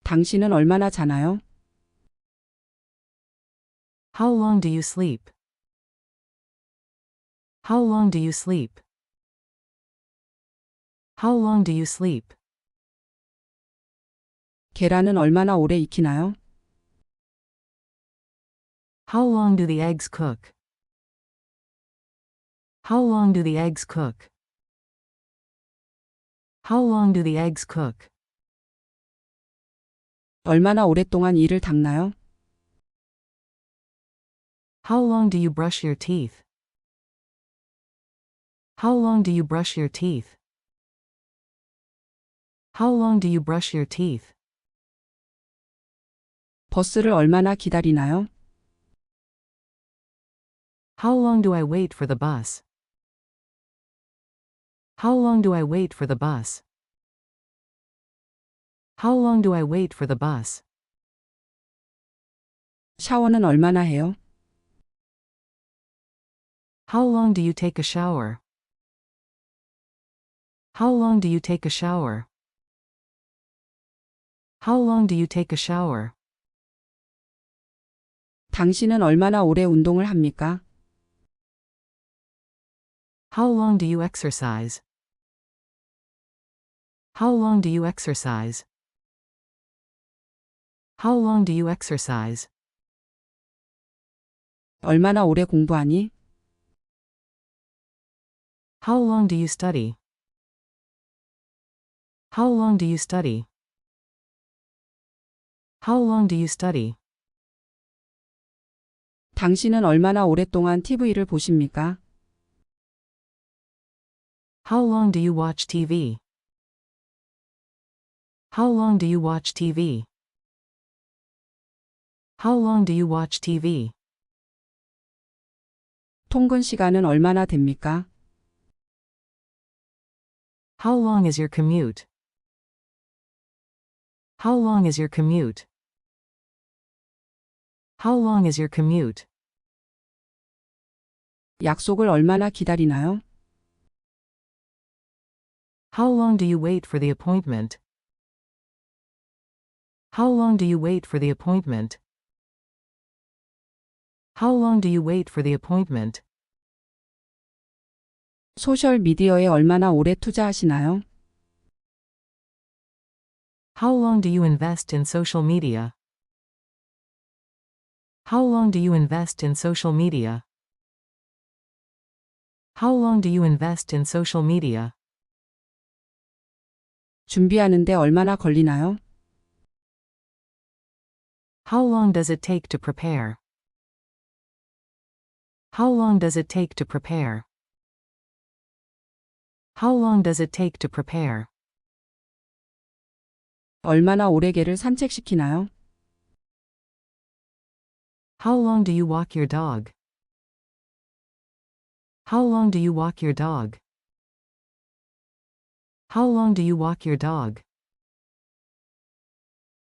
당신은 얼마나 자나요? How long do you sleep? How long do you sleep? How long do you sleep? 계란은 얼마나 오래 익히나요? How long do the eggs cook? How long do the eggs cook? How long do the eggs cook? 얼마나 오랫동안 이를 닦나요? How long do you brush your teeth? How long do you brush your teeth? How long do you brush your teeth? 버스를 얼마나 기다리나요? How long do I wait for the bus? How long do I wait for the bus? How long do I wait for the bus? 샤워는 얼마나 해요? How long do you take a shower? How long do you take a shower? How long do you take a shower? 당신은 얼마나 오래 운동을 합니까? How long do you exercise? How long do you exercise? How long do you exercise? 얼마나 오래 공부하니? How long do you study? How long do you study? How long do you study? 당신은 얼마나 오랫동안 TV를 보십니까? How long do you watch TV? How long do you watch TV? How long do you watch TV? 통근 시간은 얼마나 됩니까? How long is your commute? How long is your commute? How long is your commute? 약속을 얼마나 기다리나요? How long do you wait for the appointment? How long do you wait for the appointment? How long do you wait for the appointment? 소셜 미디어에 얼마나 오래 투자하시나요? How long do you invest in social media? How long do you invest in social media? How long do you invest in social media? 준비하는데 얼마나 걸리나요? How long does it take to prepare? How long does it take to prepare? How long does it take to prepare? 얼마나 오래 개를 산책시키나요? How long do you walk your dog? How long do you walk your dog? How long do you walk your dog?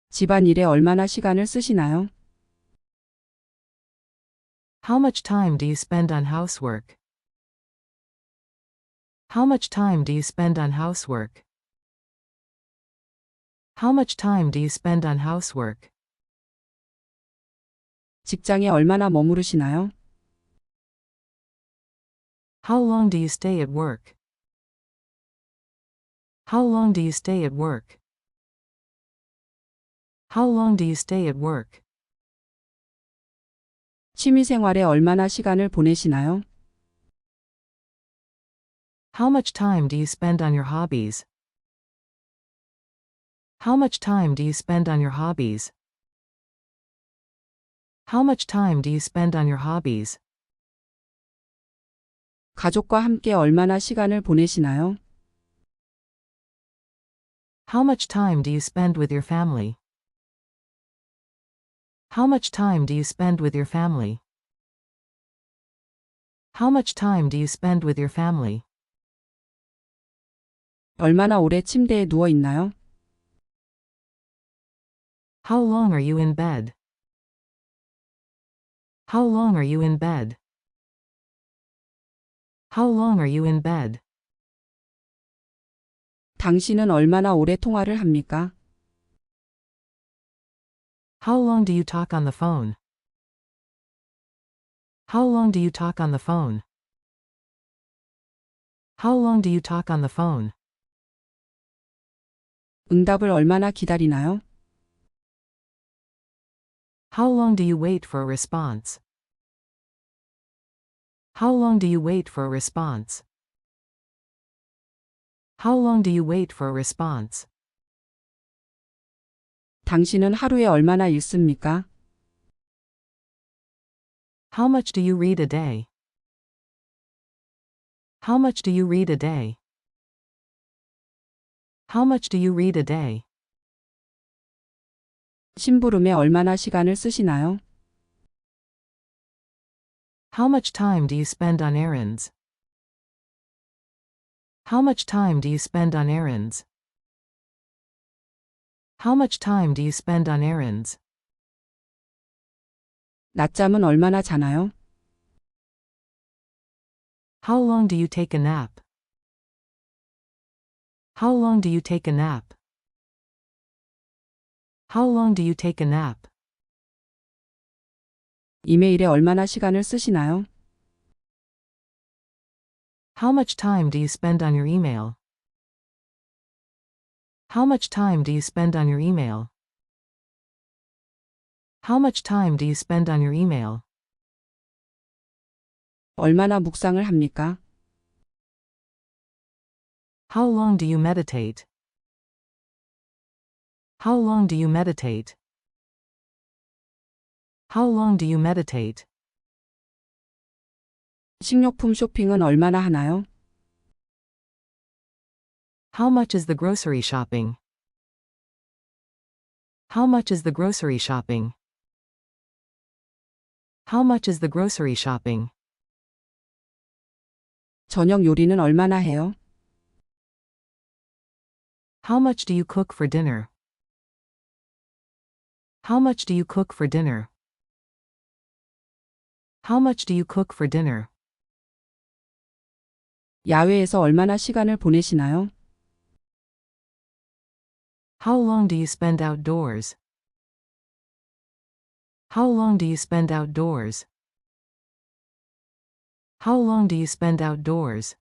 집안일에 얼마나 시간을 쓰시나요? How much time do you spend on housework? How much time do you spend on housework? How much time do you spend on housework? 직장에 얼마나 머무르시나요? How long do you stay at work? How long do you stay at work? How long do you stay at work? 취미 생활에 얼마나 시간을 보내시나요? How much time do you spend on your hobbies? How much time do you spend on your hobbies? How much time do you spend on your hobbies? 가족과 함께 얼마나 시간을 보내시나요? How much time do you spend with your family? How much time do you spend with your family? How much time do you spend with your family? 얼마나 오래 침대에 누워 있나요? How long are you in bed? How long are you in bed? How long are you in bed? 당신은 얼마나 오래 통화를 합니까? How long do you talk on the phone? How long do you talk on the phone? How long do you talk on the phone? 응답을 얼마나 기다리나요? How long do you wait for a response? How long do you wait for a response? How long do you wait for a response? 당신은 하루에 얼마나 읽습니까? How much do you read a day? How much do you read a day? How much do you read a day? 심부름에 얼마나 시간을 쓰시나요? How much time do you spend on errands? How much time do you spend on errands? How much time do you spend on errands? 낮잠은 얼마나 자나요? How long do you take a nap? How long do you take a nap? How long do you take a nap? 이메일에 얼마나 시간을 쓰시나요? How much time do you spend on your email? How much time do you spend on your email? How much time do you spend on your email? 얼마나 묵상을 합니까? How long do you meditate? How long do you meditate? How long do you meditate? 식료품 쇼핑은 얼마나 하나요? How much is the grocery shopping? How much is the grocery shopping? How much is the grocery shopping? 저녁 요리는 얼마나 해요? How much do you cook for dinner? How much do you cook for dinner? How much do you cook for dinner? 야외에서 얼마나 시간을 보내시나요? How long do you spend outdoors? How long do you spend outdoors? How long do you spend outdoors?